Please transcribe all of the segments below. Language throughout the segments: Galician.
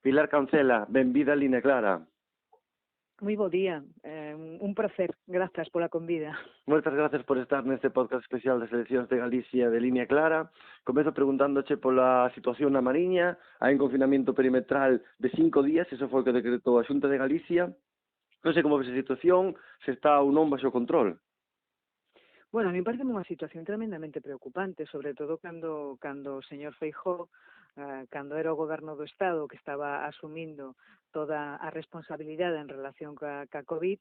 Pilar Cancela, benvida a Línea Clara. Moi bo día, un placer, grazas pola convida. Moitas gracias por estar neste podcast especial das eleccións de Galicia de Línea Clara. Comezo preguntándoche pola situación na Mariña. Hai un confinamento perimetral de 5 días, eso foi o que decretou a Xunta de Galicia. Non sei como ves a situación, se está ou non baixo control. Bueno, a mí parece unha situación tremendamente preocupante, sobre todo cando o señor Feijóo, cando era o goberno do Estado que estaba asumindo toda a responsabilidade en relación ca COVID,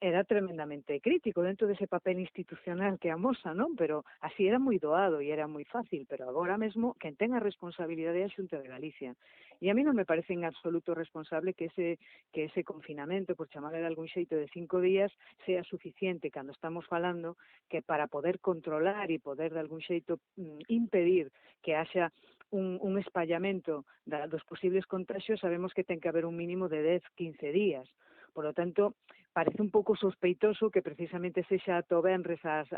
era tremendamente crítico dentro dese papel institucional que amosa, non? Pero así era moi doado e era moi fácil, pero agora mesmo quen ten a responsabilidade é a Xunta de Galicia. E a mí non me parece en absoluto responsable que ese confinamento, por chamarle de algún xeito, de 5 días, sea suficiente cando estamos falando que para poder controlar e poder de algún xeito impedir que haxa un espallamento dos posibles contagios, sabemos que ten que haber un mínimo de 10-15 días. Por lo tanto, parece un pouco sospeitoso que precisamente sexa ata o venres ás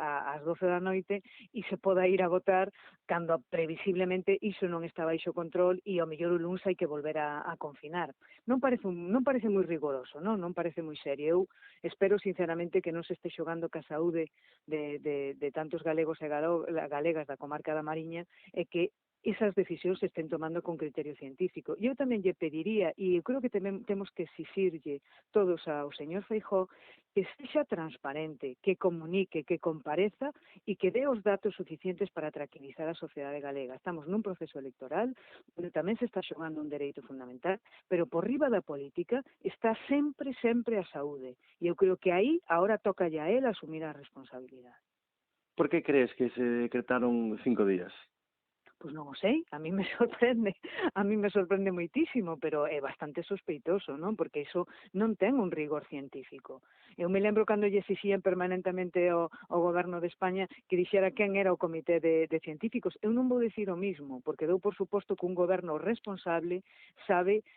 12 da noite e se poda ir a votar cando previsiblemente iso non está baixo control e ao mellor o luns hai que volver a confinar. Non parece moi rigoroso, non parece moi serio. Eu espero sinceramente que non se este xogando ca saúde de tantos galegos e galegas da comarca da Mariña e que esas decisións se estén tomando con criterio científico. E eu tamén lle pediría, e eu creo que temos que exixirlle todos ao señor Feijóo que sexa transparente, que comunique, que compareza e que dé os datos suficientes para tranquilizar a sociedade galega. Estamos nun proceso electoral onde tamén se está xogando un dereito fundamental, pero por riba da política está sempre a saúde. E eu creo que aí, agora toca a él asumir a responsabilidade. Por que crees que se decretaron 5 días? Pois non o sei, a mí me sorprende moitísimo, pero é bastante sospeitoso, non? Porque iso non ten un rigor científico. Eu me lembro cando lle exixían permanentemente ao goberno de España que dixera quen era o comité de científicos. Eu non vou dicir o mismo, porque dou por suposto que un goberno responsable sabe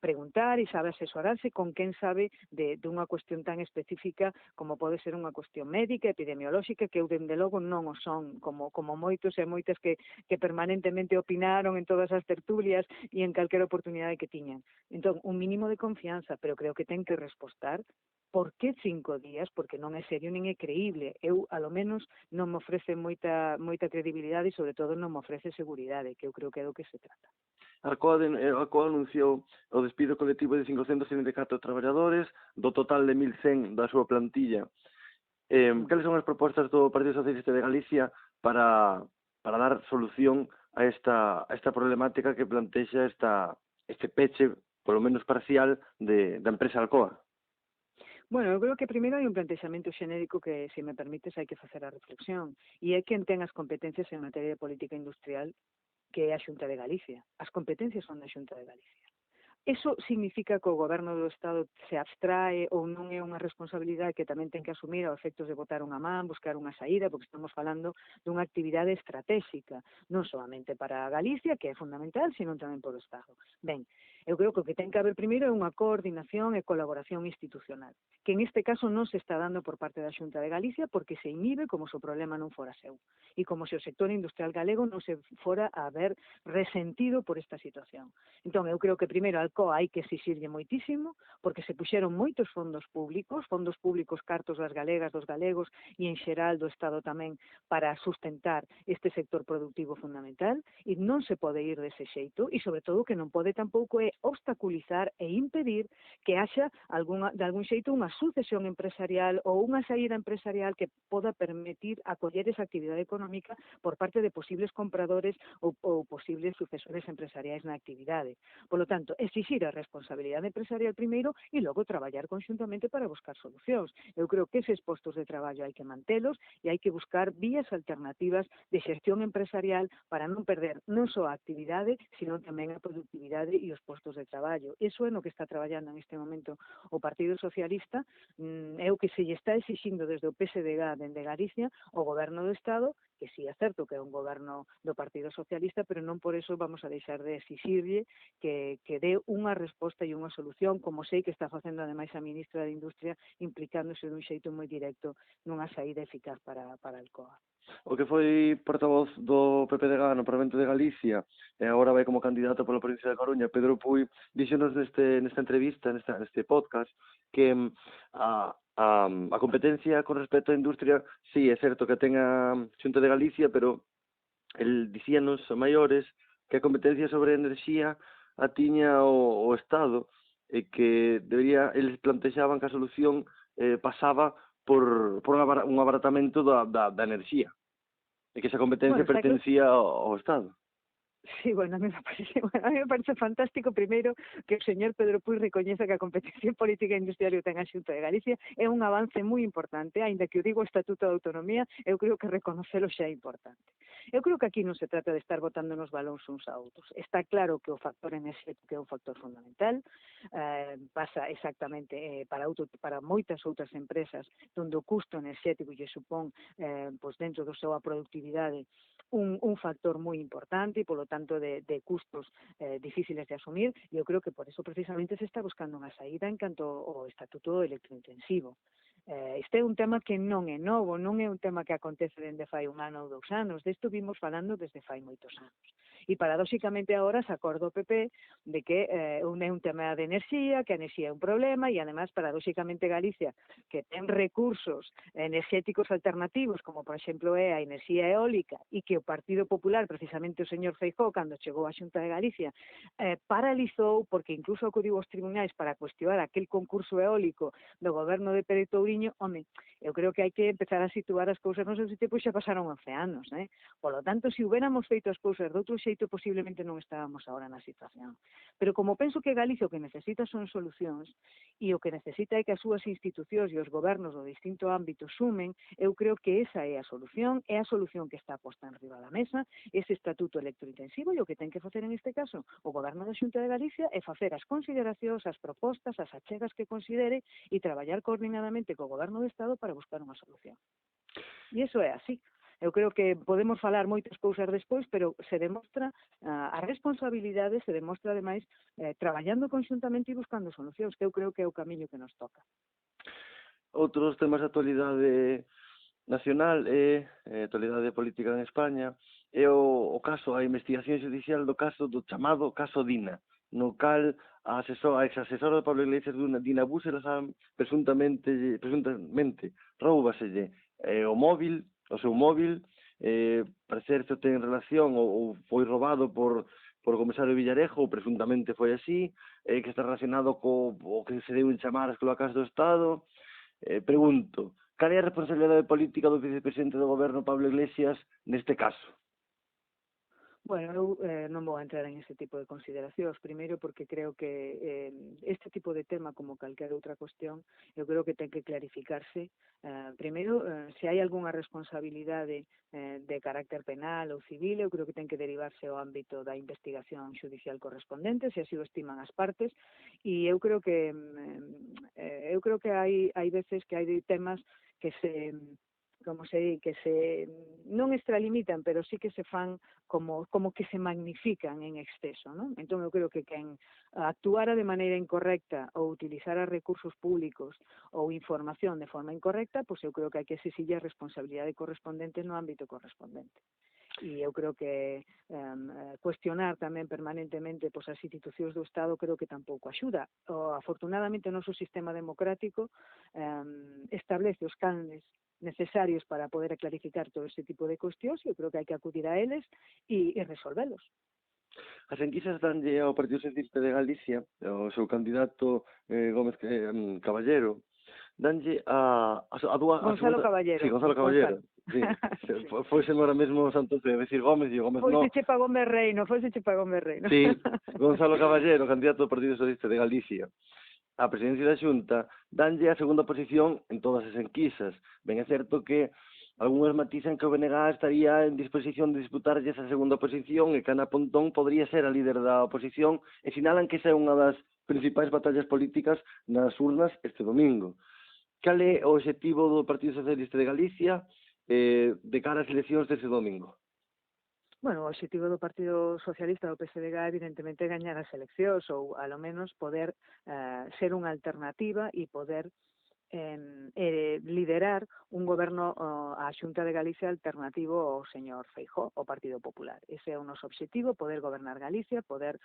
preguntar e sabe asesorarse con quen sabe dunha cuestión tan específica como pode ser unha cuestión médica, epidemiolóxica, que eu dende logo non o son, como moitos e moitas que permanentemente opinaron en todas as tertulias e en calquera oportunidade que tiñan. Entón, un mínimo de confianza, pero creo que ten que respostar. Por que 5 días? Porque non é serio nin é creíble. Eu, a lo menos, non me ofrece moita credibilidade e, sobre todo, non me ofrece seguridade, que eu creo que é do que se trata. Alcoa anunciou o despido colectivo de 574 traballadores, do total de 1.100 da súa plantilla. Cales son as propostas do Partido Socialista de Galicia para dar solución a esta problemática que plantexa este peche, polo menos parcial, da empresa Alcoa? Bueno, eu creo que primeiro hai un plantexamento xenérico que, se me permites, hai que facer a reflexión. E é quen ten as competencias en materia de política industrial, que é a Xunta de Galicia. As competencias son da Xunta de Galicia. Eso significa que o goberno do Estado se abstrae ou non é unha responsabilidade que tamén ten que asumir aos efectos de botar unha man, buscar unha saída, porque estamos falando dunha actividade estratégica, non solamente para Galicia, que é fundamental, sino tamén para o Estado. Ben, eu creo que o que ten que haber primeiro é unha coordinación e colaboración institucional, que en este caso non se está dando por parte da Xunta de Galicia porque se inhibe como se o problema non fora seu e como se o sector industrial galego non se fora a ver resentido por esta situación. Entón, eu creo que primeiro Alcoa hai que exixirlle moitísimo, porque se puxeron moitos fondos públicos, cartos das galegas, dos galegos e en xeral do Estado tamén para sustentar este sector productivo fundamental e non se pode ir dese xeito e sobre todo que non pode tampouco é obstaculizar e impedir que haxa de algún xeito unha sucesión empresarial ou unha saída empresarial que poda permitir acoller esa actividade económica por parte de posibles compradores ou posibles sucesores empresariais na actividade. Por lo tanto, exixir a responsabilidade empresarial primeiro e logo traballar conxuntamente para buscar solucións. Eu creo que eses postos de traballo hai que mantelos e hai que buscar vías alternativas de xestión empresarial para non perder non só a actividade, sino tamén a productividade e os postos de traballo. Iso é no que está traballando en este momento o Partido Socialista, é o que se lle está exixindo desde o PSDG dende Galicia o Goberno do Estado que sí é certo que é un goberno do Partido Socialista, pero non por eso vamos a deixar de exixirlle que dé unha resposta e unha solución, como sei que está facendo ademais a ministra de Industria, implicándose dun xeito moi directo nunha saída eficaz para Alcoa. O que foi portavoz do PPDG no Parlamento de Galicia e agora vai como candidato pola provincia de Coruña, Pedro Puy, díxonos nesta entrevista, neste podcast, que a competencia con respecto á industria, sí, é certo que ten a Xunta de Galicia, pero el dicíanos a maiores que a competencia sobre a enerxía a tiña o Estado e que eles plantexaban que a solución pasaba por un abaratamento da enerxía e que esa competencia pertencía ao Estado. Sí, bueno, a mí me parece fantástico, primeiro, que o señor Pedro Puig recoñeza que a competición política e industrial o ten a Xunta de Galicia, é un avance moi importante, aínda que o digo o Estatuto de Autonomía, eu creo que reconocelo xa é importante. Eu creo que aquí non se trata de estar botando nos balóns uns a outros. Está claro que o factor enerxético é un factor fundamental, pasa exactamente para moitas outras empresas onde o custo enerxético lle supón, pois dentro da súa productividade, un factor moi importante e, polo tanto, de custos difíciles de asumir, e eu creo que por eso precisamente se está buscando unha saída en canto ao Estatuto Electrointensivo. Este é un tema que non é novo, non é un tema que acontece dende fai un ano ou 2 anos, desto vimos falando desde fai moitos anos. E paradóxicamente agora se acorda o PP de que é un tema de enerxía, que a enerxía é un problema, e además paradóxicamente Galicia, que ten recursos enerxéticos alternativos, como por exemplo é a enerxía eólica, e que o Partido Popular, precisamente o señor Feijóo, cando chegou á Xunta de Galicia, paralizou, porque incluso acudiu aos tribunais para cuestionar aquel concurso eólico do goberno de Pérez Touriño. Home, eu creo que hai que empezar a situar as cousas no seu sitio, pois xa pasaron 11 anos, Por lo tanto, se hubiéramos feito as cousas de outro xeito, posiblemente non estábamos agora na situación. Pero como penso que Galicia o que necesita son solucións, e o que necesita é que as súas institucións e os gobernos do distinto ámbito sumen, eu creo que esa é a solución que está posta en riba da mesa, ese Estatuto Electrointensivo, e o que ten que facer en este caso o goberno da Xunta de Galicia é facer as consideracións, as propostas, as achegas que considere e traballar coordinadamente co goberno do Estado para buscar unha solución. E iso é así. Eu creo que podemos falar moitas cousas despois, pero se demostra a responsabilidade, se demostra ademais traballando conxuntamente e buscando solucións, que eu creo que é o camiño que nos toca. Outros temas de actualidade nacional e actualidade política en España é o caso, a investigación judicial do caso do chamado caso Dina, no cal a ex-asesora de Pablo Iglesias, Dina Buseras, presuntamente roubaselle o seu móvil, parece que ten relación ou foi robado por o comisario Villarejo, ou presuntamente foi así, que está relacionado co que se deu en chamar as cloacas do Estado. Pregunto, cal é a responsabilidade política do vicepresidente do goberno Pablo Iglesias neste caso? Bueno, eu non vou entrar en ese tipo de consideracións, primeiro porque creo que este tipo de tema, como calquera outra cuestión, eu creo que ten que clarificarse. Primeiro, se hai algunha responsabilidade de carácter penal ou civil, eu creo que ten que derivarse ao ámbito da investigación judicial correspondente, se así o estiman as partes, e eu creo que hai veces que hai temas que se non extralimitan, pero sí que se fan como que se magnifican en exceso, non? Entón, eu creo que quen actuara de maneira incorrecta ou utilizara recursos públicos ou información de forma incorrecta, pois eu creo que hai que exixirlle a responsabilidade correspondente no ámbito correspondente. E eu creo que cuestionar tamén permanentemente as institucións do Estado creo que tampouco axuda. Afortunadamente, o noso sistema democrático establece os cánones necesarios para poder clarificar todo este tipo de cuestións, e eu creo que hai que acudir a eles e resolvelos. As enquisas danlle ao Partido Socialista de Galicia, ao seu candidato Gómez Caballero, danlle a Gonzalo Caballero. Sí, Gonzalo Caballero. Sí. Foise agora mesmo Santos de decir Gómez e Gómez non. Foise pa Gómez Reino. Sí, Gonzalo Caballero, candidato do Partido Socialista de Galicia a presidencia da Xunta, danlle a segunda posición en todas as enquisas. Ben é certo que algúns matizan que o BNG estaría en disposición de disputarlle esa segunda posición e que Ana Pontón podría ser a líder da oposición e sinalan que esa é unha das principais batallas políticas nas urnas este domingo. Cal é o obxectivo do Partido Socialista de Galicia de cara ás eleccións dese domingo? Bueno, o objetivo do Partido Socialista do PSDG evidentemente é gañar as eleccións ou, alo menos, poder ser unha alternativa e poder liderar un goberno a Xunta de Galicia alternativo ao señor Feijóo, ao Partido Popular. Ese é o noso objetivo, poder gobernar Galicia, poder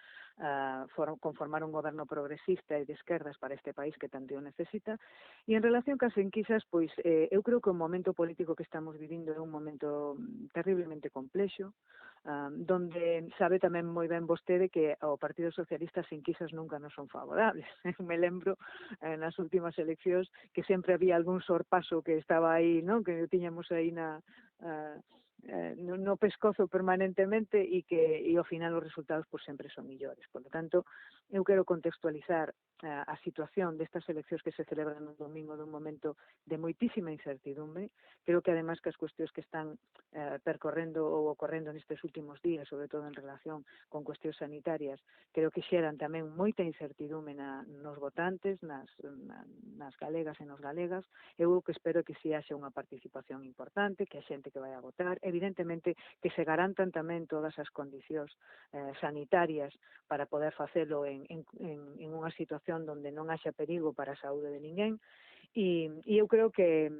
conformar un goberno progresista e de esquerdas para este país que tanto o necesita. E en relación cas enquisas, pois eu creo que o momento político que estamos vivindo é un momento terriblemente complexo, donde sabe tamén moi ben vostede que ao Partido Socialista as enquisas nunca non son favorables. Me lembro nas últimas eleccións que sempre había algún sorpaso que estaba aí, non? Que tiñamos aí no pescozo permanentemente e ao final os resultados por sempre son millores. Por lo tanto, eu quero contextualizar a situación destas eleccións que se celebran no domingo dun momento de moitísima incertidumbre. Creo que ademais que as cuestións que están percorrendo ou ocorrendo nestes últimos días, sobre todo en relación con cuestións sanitarias, creo que xeran tamén moita incertidume nos votantes, nas galegas e nos galegas. Eu o que espero que si haxa unha participación importante, que a xente que vai a votar, evidentemente que se garantan tamén todas as condicións sanitarias para poder facelo en unha situación donde non haxa perigo para a saúde de ninguén, e eu creo que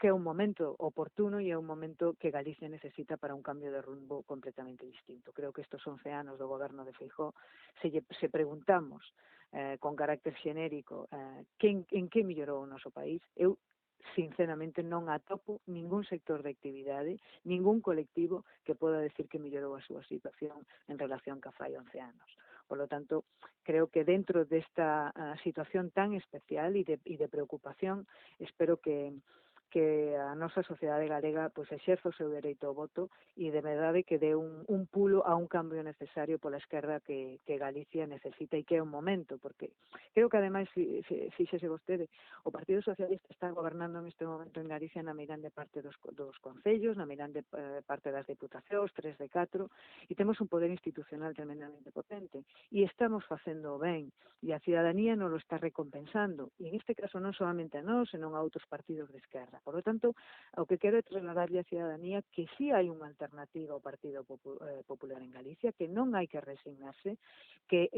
é un momento oportuno e é un momento que Galicia necesita para un cambio de rumbo completamente distinto. Creo que estes 11 anos do goberno de Feijóo, se preguntamos con carácter xenérico en que mellorou o noso país, eu sinceramente non atopo ningún sector de actividade, ningún colectivo que poda decir que mellorou a súa situación en relación ca fai 11 anos. Por lo tanto, creo que dentro desta situación tan especial e de preocupación, espero que a nosa sociedade galega pois exerza o seu dereito ao voto e de verdade que dé un pulo a un cambio necesario pola esquerda que Galicia necesita e que é un momento, porque creo que ademais, fíxese vostede, o Partido Socialista está gobernando neste momento en Galicia na meirande parte dos concellos, na meirande parte das diputacións, 3 de 4, e temos un poder institucional tremendamente potente e estamos facendo ben e a cidadanía non lo está recompensando, e en este caso non solamente a nós, senón a outros partidos de esquerda. Por lo tanto, o que quero é trasladarlle á cidadanía que sí hai unha alternativa ao Partido Popular en Galicia, que non hai que resignarse, que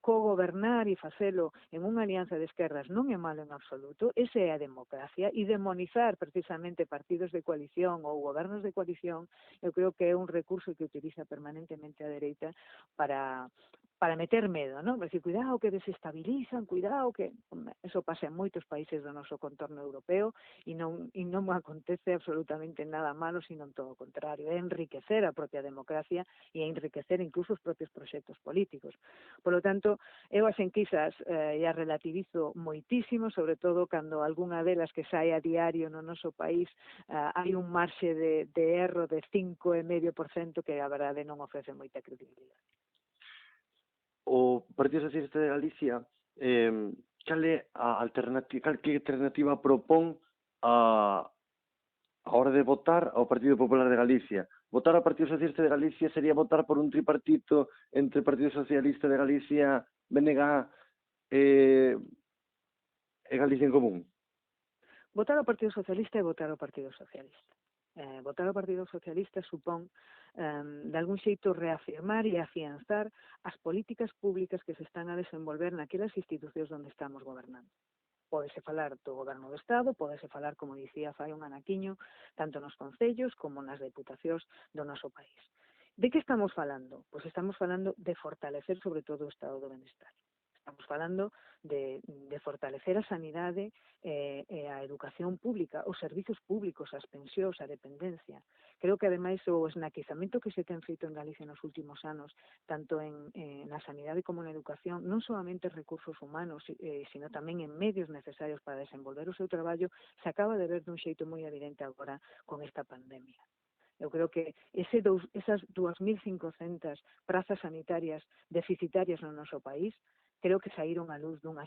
co-gobernar e facelo en unha alianza de esquerdas non é malo en absoluto, esa é a democracia, e demonizar precisamente partidos de coalición ou gobernos de coalición, eu creo que é un recurso que utiliza permanentemente a dereita para meter medo, non? Para decir, cuidado que desestabilizan, cuidado que... Eso pasa en moitos países do noso contorno europeo e non acontece absolutamente nada malo, sino todo o contrario, é enriquecer a propia democracia e enriquecer incluso os propios proxectos políticos. Por lo tanto, eu as enquisas as relativizo moitísimo, sobre todo cando algunha delas que sae a diario no noso país hai un marxe de erro de 5,5% que a verdade non ofrece moita credibilidade. O Partido Socialista de Galicia, cal é a alternativa, que alternativa propón a hora de votar ao Partido Popular de Galicia? Votar ao Partido Socialista de Galicia sería votar por un tripartito entre Partido Socialista de Galicia, BNG e Galicia en Común? Votar ao Partido Socialista é votar ao Partido Socialista. Votar ao Partido Socialista supón, de algún xeito, reafirmar e afianzar as políticas públicas que se están a desenvolver naquelas institucións onde estamos gobernando. Pódese falar do goberno do Estado, pódese falar, como dicía fai un anaquiño, tanto nos concellos como nas deputacións do noso país. De que estamos falando? Pois estamos falando de fortalecer sobre todo o estado do benestar. Estamos falando de fortalecer a sanidade e a educación pública, os servizos públicos, as pensións, a dependencia. Creo que, ademais, o esnaquizamento que se ten feito en Galicia nos últimos anos, tanto na sanidade como na educación, non solamente recursos humanos, sino tamén en medios necesarios para desenvolver o seu traballo, se acaba de ver dun xeito moi evidente agora con esta pandemia. Eu creo que esas 2.500 prazas sanitarias deficitarias no noso país creo que saíron a luz dun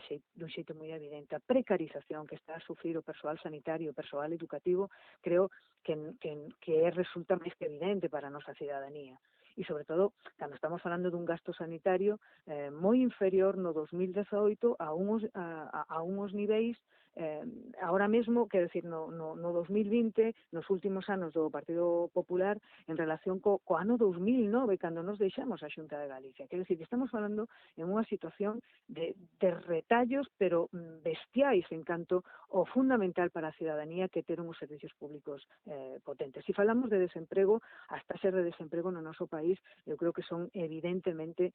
xeito moi evidente. A precarización que está a sufrir o persoal sanitario, o persoal educativo, creo que resulta máis que evidente para a nosa cidadanía. E, sobre todo, cando estamos falando dun gasto sanitario moi inferior no 2018 a unhos niveis Ahora mesmo, quero dicir, no 2020, nos últimos anos do Partido Popular, en relación co ano 2009, cando nos deixamos a Xunta de Galicia. Quero dicir que estamos falando en unha situación de retallos, pero bestiais en canto ao fundamental para a cidadanía que ter uns servicios públicos potentes. Se falamos de desemprego, as taxas de desemprego no noso país, eu creo que son evidentemente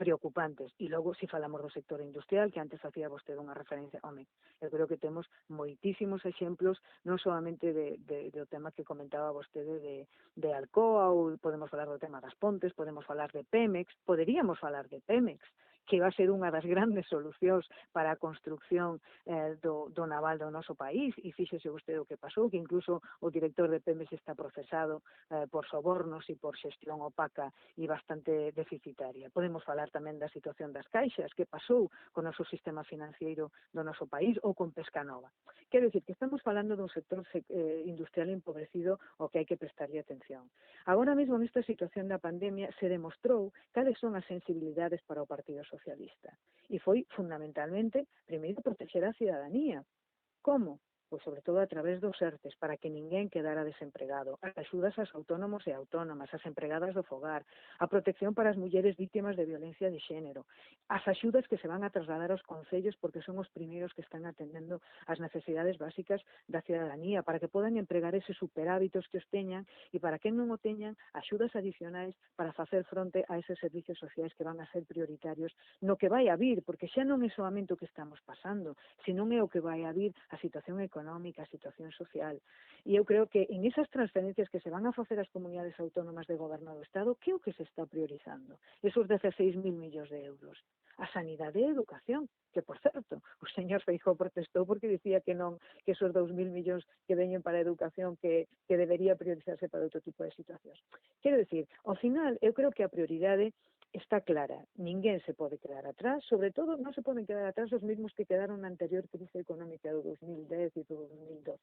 preocupantes. E logo, se falamos do sector industrial, que antes facía vostede unha referencia, home, eu creo que temos moitísimos exemplos, non solamente do tema que comentaba vostede de Alcoa, ou podemos falar do tema das Pontes, podemos falar de Pemex, poderíamos falar de Pemex, que va a ser unha das grandes solucións para a construcción do naval do noso país, e fíxese vostede o que pasou, que incluso o director de Pemex está procesado por sobornos e por xestión opaca e bastante deficitaria. Podemos falar tamén da situación das caixas, que pasou con o noso sistema financiero do noso país, ou con Pescanova. Quero dicir que estamos falando dun sector industrial empobrecido ao que hai que prestarlle atención. Agora mesmo, nesta situación da pandemia, se demostrou cales son as sensibilidades para o Partido Socialista. E foi, fundamentalmente, primeiro, proteger a cidadanía. Como? Pois sobre todo a través dos ERTES, para que ninguén quedara desempregado, as axudas aos autónomos e autónomas, as empregadas do fogar, a protección para as mulleres vítimas de violencia de xénero, as axudas que se van a trasladar aos concellos porque son os primeiros que están atendendo as necesidades básicas da cidadanía, para que podan empregar eses superhábitos que os teñan e para que non o teñan, axudas adicionais para facer fronte a eses servicios sociais que van a ser prioritarios no que vai a vir, porque xa non é solamente o que estamos pasando, senón é o que vai a vir a situación económica, a situación social. E eu creo que en esas transferencias que se van a facer ás comunidades autónomas de goberno do Estado, que é o que se está priorizando? Esos 16.000 millóns de euros. A sanidade e a educación, que, por certo, o señor Feijóo protestou porque dicía que non, que esos 2.000 millóns que veñen para a educación que debería priorizarse para outro tipo de situacións. Quero dicir, ao final, eu creo que a prioridade está clara, ninguén se pode quedar atrás, sobre todo non se poden quedar atrás os mesmos que quedaron na anterior crise económica do 2010 e do 2012.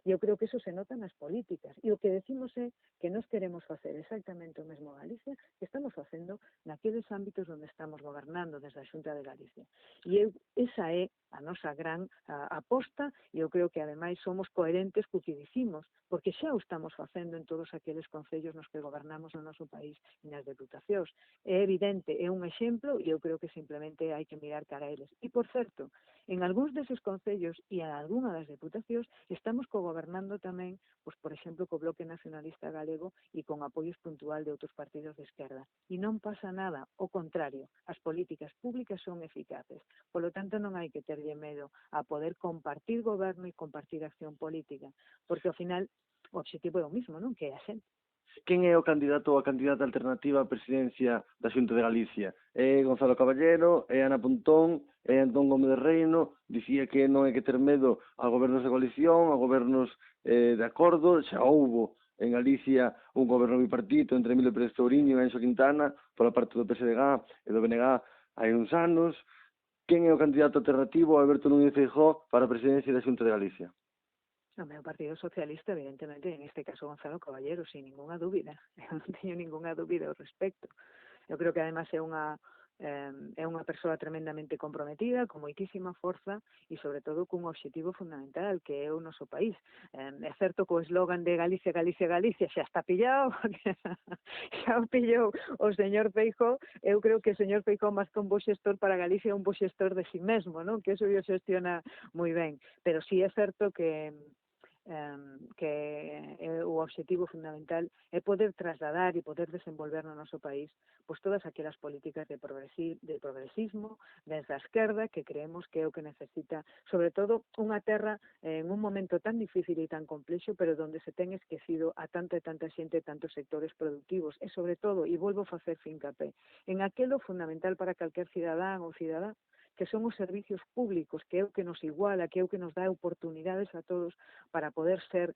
E eu creo que eso se nota nas políticas. E o que decimos é que nós queremos facer exactamente o mesmo Galicia que estamos facendo naqueles ámbitos onde estamos gobernando desde a Xunta de Galicia. E esa é a nosa gran aposta, e eu creo que ademais somos coherentes co que dicimos, porque xa o estamos facendo en todos aqueles concellos nos que gobernamos no noso país e nas deputacións. É evidente, é un exemplo, e eu creo que simplemente hai que mirar cara a eles. E, por certo, en algúns deses concellos e en algunha das deputacións estamos cogobernando tamén, pois, por exemplo, co Bloque Nacionalista Galego e con apoios puntual de outros partidos de esquerda. E non pasa nada, ao contrario, as políticas públicas son eficaces. Polo tanto, non hai que terlle medo a poder compartir goberno e compartir acción política, porque ao final o objetivo é o mismo, non? Que é a xente. Quen é o candidato ou a candidata alternativa á presidencia da Xunta de Galicia? É Gonzalo Caballero? É Ana Pontón? É Antón Gómez de Reino? Dicía que non hai que ter medo a gobernos de coalición, a gobernos de acordo. Xa houbo en Galicia un goberno bipartito entre Emilio Pérez Touriño e Enxo Quintana pola parte do PSDG e do BNG hai uns anos. Quen é o candidato alternativo a Alberto Núñez Feijóo para a presidencia da Xunta de Galicia? O meu Partido Socialista, evidentemente, en este caso Gonzalo Caballero, sin ninguna dúbida. Eu non teño ninguna dúbida ao respecto. Eu creo que además é unha persoa tremendamente comprometida, con moitísima forza e, sobre todo, cun objetivo fundamental, que é o noso país. É certo que o eslogan de Galicia, Galicia, Galicia xa está pillado, xa o pillou o señor Feijóo. Eu creo que o señor Feijóo, máis que un bo xestor para Galicia, é un bo xestor de si mesmo, non? Que eso o xestiona moi ben. Pero sí é certo que o obxectivo fundamental é poder trasladar e poder desenvolver no noso país pois todas aquelas políticas de progresismo desde a esquerda que creemos que é o que necesita, sobre todo, unha terra en un momento tan difícil e tan complexo, pero donde se ten esquecido a tanta e tanta xente e tantos sectores productivos e, sobre todo, e volvo a facer fincapé, en aquelo fundamental para calquer cidadán ou cidadá, que son os servicios públicos, que é o que nos iguala, que é o que nos dá oportunidades a todos para poder ser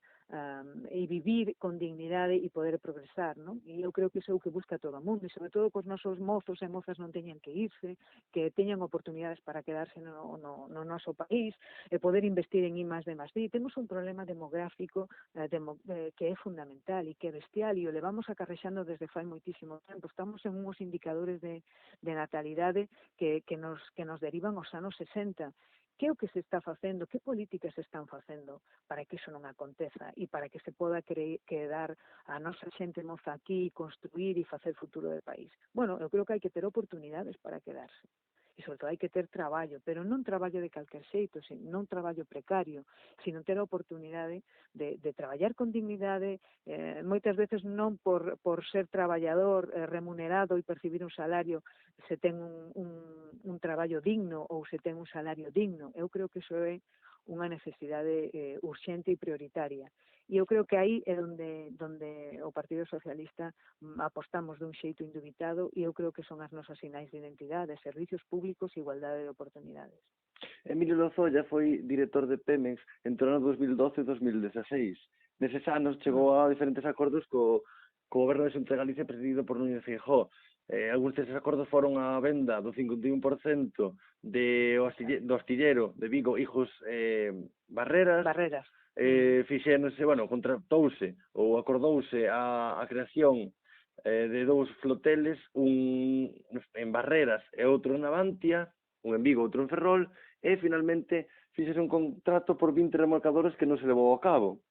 e vivir con dignidade e poder progresar, non? E eu creo que iso é o que busca todo o mundo, e sobre todo que os nosos mozos e mozas non teñan que irse, que teñan oportunidades para quedarse no noso país, e poder investir en I+D+D. Temos un problema demográfico que é fundamental e que é bestial, e o levamos acarrexando desde fai moitísimo tempo. Estamos en uns indicadores de natalidade que nos derivan aos anos 60, que é o que se está facendo, que políticas se están facendo para que iso non aconteza e para que se poda quedar a nosa xente moza aquí, construir e facer futuro de país. Bueno, eu creo que hai que ter oportunidades para quedarse. E sobre todo hai que ter traballo, pero non traballo de calquer xeito, non traballo precario, sino ter a oportunidade de traballar con dignidade, moitas veces non por ser traballador remunerado e percibir un salario se ten un traballo digno ou se ten un salario digno. Eu creo que iso é unha necesidade urxente e prioritaria. E eu creo que aí é donde o Partido Socialista apostamos dun xeito indubitado e eu creo que son as nosas sinais de identidade, servicios públicos e igualdade de oportunidades. Emilio Lozoya foi director de Pemex entre o ano 2012 e 2016. Neses anos chegou a diferentes acordos co Goberno de Xunta de Galicia presidido por Núñez Feijóo. Algúns deses acordos foron a venda do 51% do astillero de Vigo Hijos Barreras. Fixéronse, contratouse ou acordouse a creación de dous floteles, un en Barreras e outro en Navantia, un en Vigo, outro en Ferrol, e finalmente fixese un contrato por 20 remolcadores que non se levou a cabo.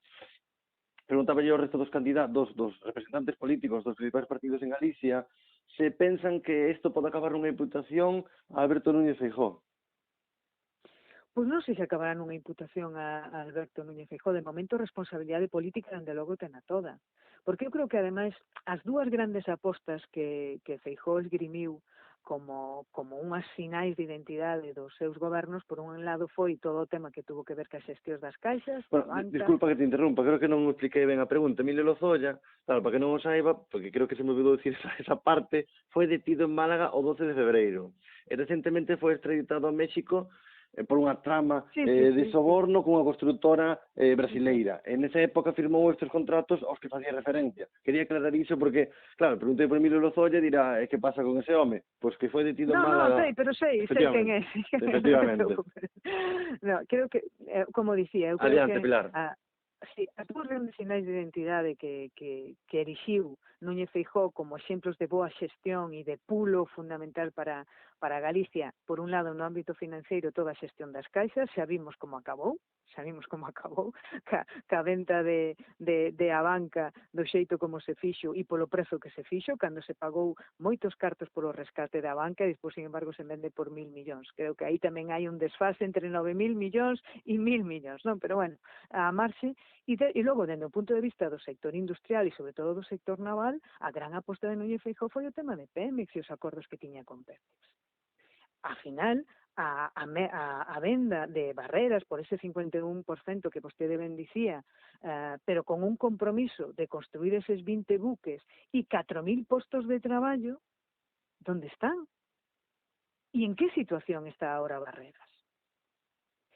Preguntaba yo ao resto dos candidatos, dos representantes políticos dos principais partidos en Galicia, se pensan que isto pode acabar nunha imputación a Alberto Núñez Feijóo. Pois non sei se acabará nunha imputación a Alberto Núñez Feijóo. De momento, responsabilidade política, dende logo, tena toda. Porque eu creo que, ademais, as dúas grandes apostas que Feijóo esgrimiu como unhas sinais de identidade dos seus gobernos, por un lado foi todo o tema que tuvo que ver cas xestións das caixas. Disculpa que te interrumpa, creo que non expliquei ben a pregunta. Emilio Lozoya, claro, para que non o saiba, porque creo que se me olvidou dicir esa parte, foi detido en Málaga o 12 de febreiro. E recentemente foi extraditado a México por unha trama de soborno cunha constructora brasileira. En esa época firmou estes contratos aos que facía referencia. Quería aclarar iso porque, claro, preguntei por Emilio Lozoya e dirá, que pasa con ese home? Pois que foi detido en Málaga. Sei quen é. Efectivamente. No, creo que, como dicía, eu creo Adiante, Pilar. Sí, as dúas grandes sinais de identidade que erixiu Núñez Feijóo como exemplos de boa xestión e de pulo fundamental para Galicia, por un lado no ámbito financeiro toda a xestión das caixas, xa vimos como acabou, ca venta de a banca do xeito como se fixo e polo prezo que se fixo, cando se pagou moitos cartos polo rescate da banca e despois, sin embargo, se vende por 1.000 millóns. Creo que aí tamén hai un desfase entre 9.000 millóns e 1.000 millóns, non? Pero, bueno, a marxe. E logo, dende o punto de vista do sector industrial e, sobre todo, do sector naval, a gran aposta de Núñez Feijóo foi o tema de Pemex e os acordos que tiña con Pemex. A final, a venda de Barreras por ese 51% que vostede ben dicía, pero con un compromiso de construir eses 20 buques e 4.000 postos de traballo, onde están? E en que situación está ahora Barreras?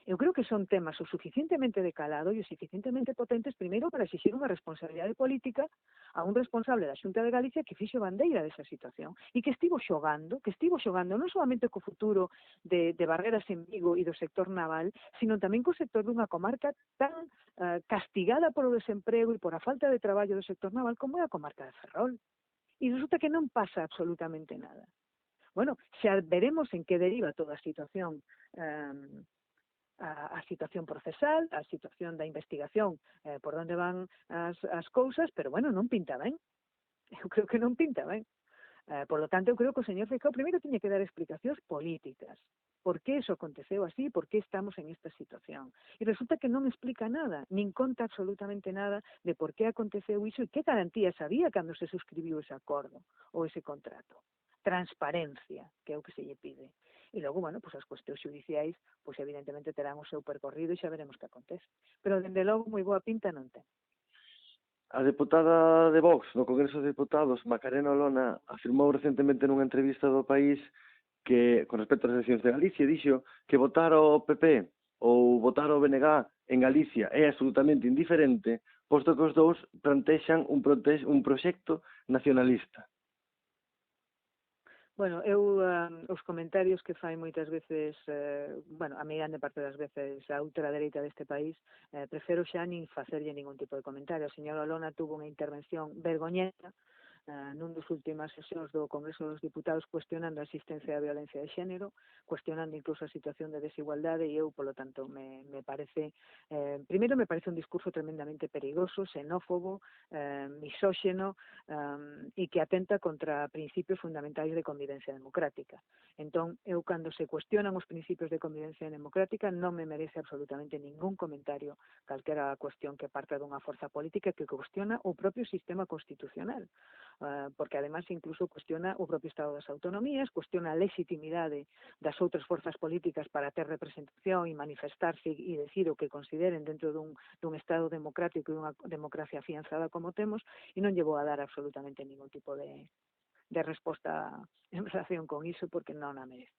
Eu creo que son temas o suficientemente de calado e o suficientemente potentes, primeiro, para exixir unha responsabilidade política a un responsable da Xunta de Galicia que fixo bandeira desa situación e que estivo xogando non solamente co futuro de Barreras en Vigo e do sector naval, sino tamén co sector dunha comarca tan castigada polo desemprego e por a falta de traballo do sector naval como é a comarca de Ferrol. E resulta que non pasa absolutamente nada. Bueno, xa veremos en que deriva toda a situación a situación procesal, a situación da investigación, por onde van as cousas, pero, bueno, non pinta ben. Eu creo que non pinta ben. Por lo tanto, eu creo que o señor Feijóo primeiro tiña que dar explicacións políticas. Por que iso aconteceu así, por que estamos en esta situación. E resulta que non explica nada, nin conta absolutamente nada de por que aconteceu iso e que garantías había cando se suscribiu ese acordo ou ese contrato. Transparencia, que é o que se lle pide. E logo, bueno, as cuestións judiciais, evidentemente terán o seu percorrido e xa veremos que acontece. Pero, dende logo, moi boa pinta non ten. A deputada de Vox no Congreso de Deputados, Macarena Olona, afirmou recentemente nunha entrevista do País que, con respecto ás eleccións de Galicia, dixo que votar ao PP ou votar ao BNG en Galicia é absolutamente indiferente, posto que os dous plantexan un proxecto nacionalista. Bueno, eu os comentarios que fai moitas veces, a grande parte das veces a ultradereita deste país, prefiro xa nin facerlle ningún tipo de comentario. A señora Olona tuvo unha intervención vergoñenta nun dos últimas sesións do Congreso dos Diputados cuestionando a existencia da violencia de xénero, cuestionando incluso a situación de desigualdade, e eu, polo tanto, me parece, primeiro me parece un discurso tremendamente perigoso, xenófobo, misóxeno, e que atenta contra principios fundamentais de convivencia democrática. Entón, eu, cando se cuestionan os principios de convivencia democrática, non me merece absolutamente ningún comentario calquera cuestión que parta dunha forza política que cuestiona o propio sistema constitucional, porque además incluso cuestiona o propio Estado das Autonomías, cuestiona a legitimidade das outras forzas políticas para ter representación e manifestarse e decir o que consideren dentro dun Estado democrático e dunha democracia afianzada como temos, e non llevou a dar absolutamente ningún tipo de resposta en relación con iso, porque non a merece.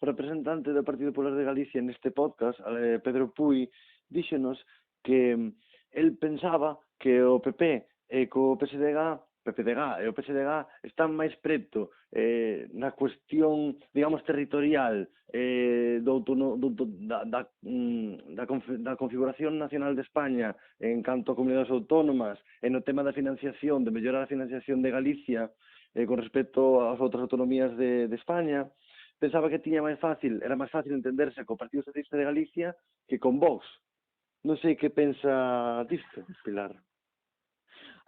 O representante do Partido Popular de Galicia neste podcast, Pedro Puy, díxonos que el pensaba que o PP e co PPDG e o PSDG están máis preto na cuestión, digamos, territorial da configuración nacional de España en canto a comunidades autónomas e no tema da financiación, de mellorar a financiación de Galicia con respecto ás outras autonomías de España. Pensaba que era máis fácil entenderse co Partido Socialista de Galicia que con Vox. Non sei que pensa disto, Pilar.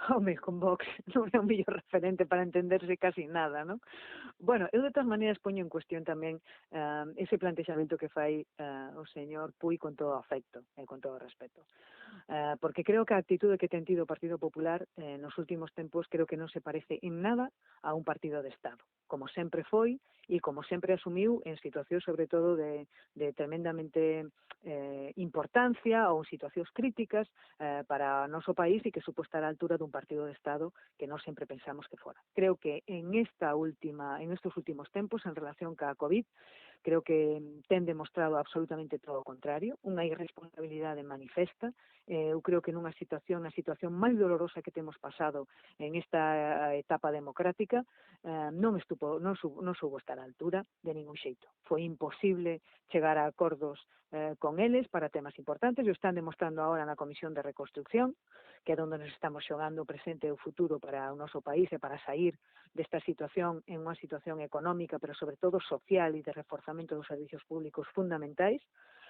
Home, con Vox non é o mellor referente para entenderse casi nada, non? Bueno, eu de todas maneiras poño en cuestión tamén ese plantexamento que fai o señor Puy con todo o afecto e con todo o respeto. Porque creo que a actitude que ten tido o Partido Popular nos últimos tempos creo que non se parece en nada a un partido de Estado, como sempre foi e como sempre asumiu en situacións sobre todo de tremendamente importancia ou situacións críticas para o noso país e que supo estar á altura dun partido de Estado que non sempre pensamos que fora. Creo que en estos últimos tempos, en relación ca COVID, creo que ten demostrado absolutamente todo o contrario, unha irresponsabilidade manifesta. Eu creo que na situación máis dolorosa que temos pasado en esta etapa democrática, non soubo estar á altura de ningún xeito. Foi imposible chegar a acordos con eles para temas importantes, e o están demostrando agora na Comisión de Reconstrucción, que é onde nos estamos xogando o presente e o futuro para o noso país e para sair desta situación en unha situación económica, pero sobre todo social e de reforzamento dos servicios públicos fundamentais,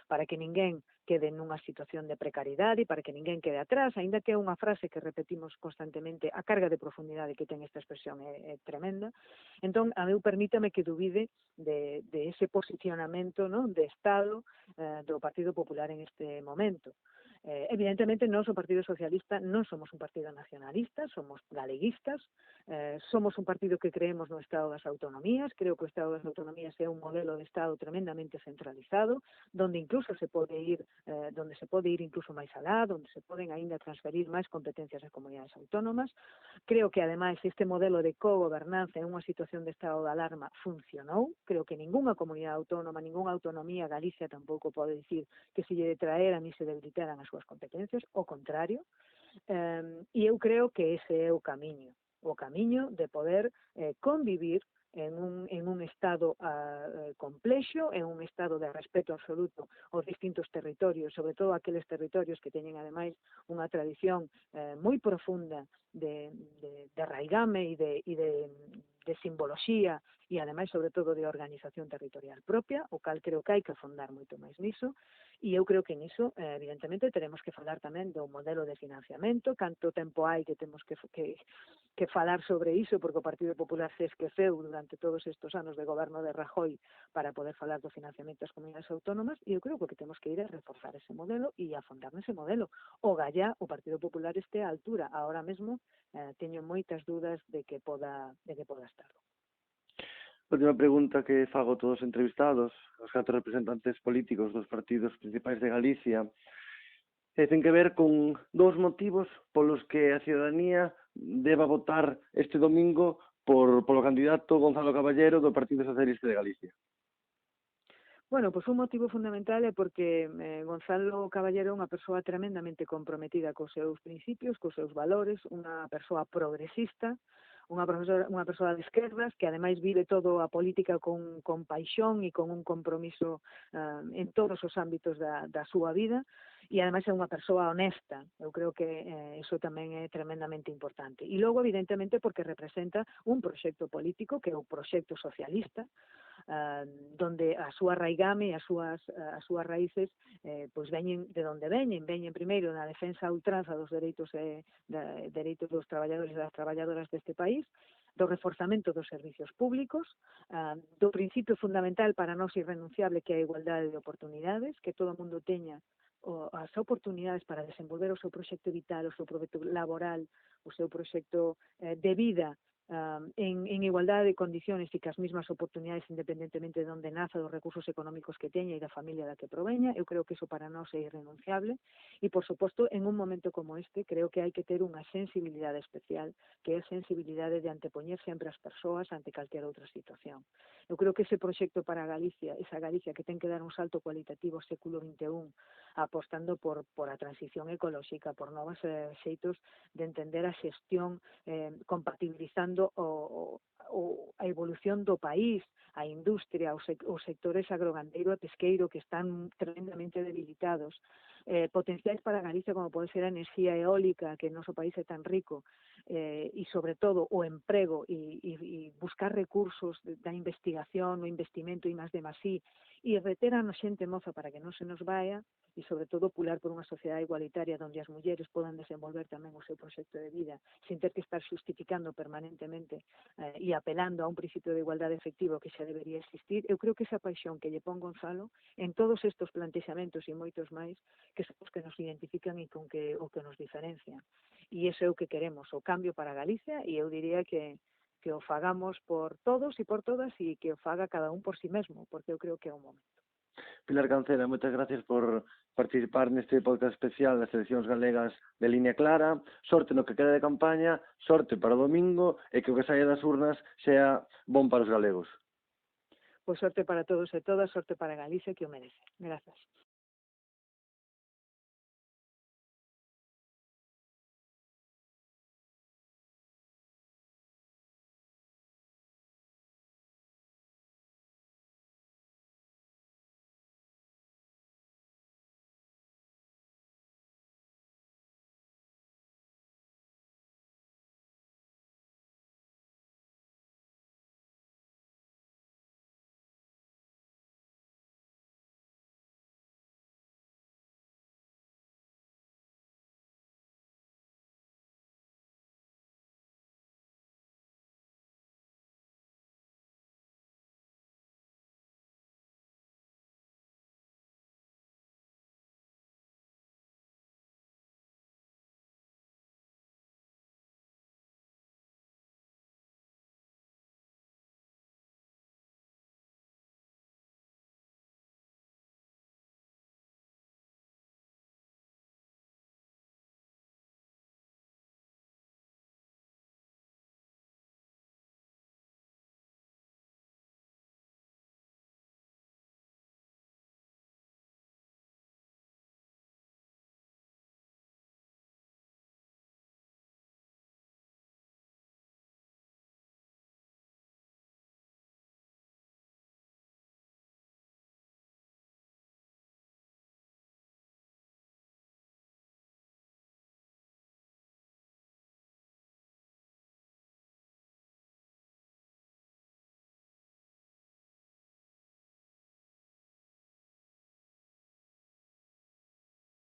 para que ninguén quede nunha situación de precariedade e para que ninguén quede atrás, aínda que é unha frase que repetimos constantemente, a carga de profundidade que ten esta expresión é tremenda. Entón, a meu permítame que dubide de ese posicionamento, non, de Estado do Partido Popular en este momento. Evidentemente, nós, o Partido Socialista, non somos un partido nacionalista, somos galeguistas, somos un partido que creemos no Estado das Autonomías. Creo que o Estado das Autonomías é un modelo de Estado tremendamente centralizado, donde incluso se pode ir incluso máis alá, donde se poden aínda transferir máis competencias ás comunidades autónomas. Creo que, ademais, este modelo de cogobernanza en unha situación de estado de alarma funcionou. Creo que ningunha comunidade autónoma, ningunha autonomía, Galicia tampouco pode dicir que se lle traeran e se debilitaran as súas competencias, ao contrario, e eu creo que ese é o camiño de poder convivir en un estado complexo, en un estado de respeto absoluto aos distintos territorios, sobre todo aqueles territorios que teñen ademais unha tradición moi profunda de raigame e de simboloxía e ademais sobre todo de organización territorial propia, o cal creo que hai que afondar moito máis niso. E eu creo que niso, evidentemente, teremos que falar tamén do modelo de financiamento, canto tempo hai que temos que falar sobre iso, porque o Partido Popular se esqueceu durante todos estes anos de goberno de Rajoy para poder falar do financiamento das comunidades autónomas, e eu creo que o que temos que ir é reforzar ese modelo e afondar nese modelo. O gallá, o Partido Popular este á altura. Ahora mesmo teño moitas dudas de que poda estarlo. A última pregunta que fago a todos os entrevistados, os 4 representantes políticos dos partidos principais de Galicia, ten que ver con 2 motivos polos que a ciudadanía deba votar este domingo polo candidato Gonzalo Caballero do Partido Socialista de Galicia. Bueno, pois un motivo fundamental é porque Gonzalo Caballero é unha persoa tremendamente comprometida cos seus principios, cos seus valores, unha persoa progresista, unha persoa de esquerdas que ademais vive todo a política con paixón e con un compromiso en todos os ámbitos da súa vida, e ademais é unha persoa honesta. Eu creo que iso tamén é tremendamente importante. E logo, evidentemente, porque representa un proxecto político que é o proxecto socialista, donde a súa raigame e as súas raíces pois veñen de onde veñen primeiro na defensa a ultranza dos dereitos dos traballadores e das traballadoras deste país, do reforzamento dos servicios públicos, do principio fundamental para nós irrenunciable que é a igualdade de oportunidades, que todo o mundo teña as oportunidades para desenvolver o seu proxecto vital, o seu proxecto laboral, o seu proxecto de vida en igualdade de condiciones e que as mesmas oportunidades independentemente de onde naza, dos recursos económicos que teña e da familia da que proveña. Eu creo que iso para nós é irrenunciable e, por suposto, en un momento como este, creo que hai que ter unha sensibilidade especial, que é a sensibilidade de antepoñer sempre as persoas ante calquera outra situación. Eu creo que ese proxecto para Galicia, esa Galicia que ten que dar un salto cualitativo ao século XXI, apostando por a transición ecolóxica, por novos xeitos de entender a xestión, compatibilizando a evolución do país, a industria, os sectores agrogandeiro e pesqueiro que están tremendamente debilitados, potenciais para Galicia como pode ser a enerxía eólica, que o noso país é tan rico, e sobre todo o emprego e buscar recursos da investigación, o investimento e máis de masí, e reter a xente moza para que non se nos vaya, e sobre todo pular por unha sociedade igualitaria onde as mulleres podan desenvolver tamén o seu proxecto de vida sin ter que estar justificando permanentemente e apelando a un principio de igualdade efectivo que xa debería existir. Eu creo que esa paixón que lle pon Gonzalo en todos estes plantexamentos e moitos máis que son os que nos identifican e o que nos diferencian. E iso é o que queremos, o cambio para Galicia, e eu diría que o fagamos por todos e por todas e que o faga cada un por si mesmo, porque eu creo que é o momento. Pilar Cancela, moitas gracias por participar neste podcast especial das eleccións galegas de Línea Clara. Sorte no que queda de campaña, sorte para o domingo e que o que saia das urnas sea bon para os galegos. Pois sorte para todos e todas, sorte para Galicia que o merece. Grazas.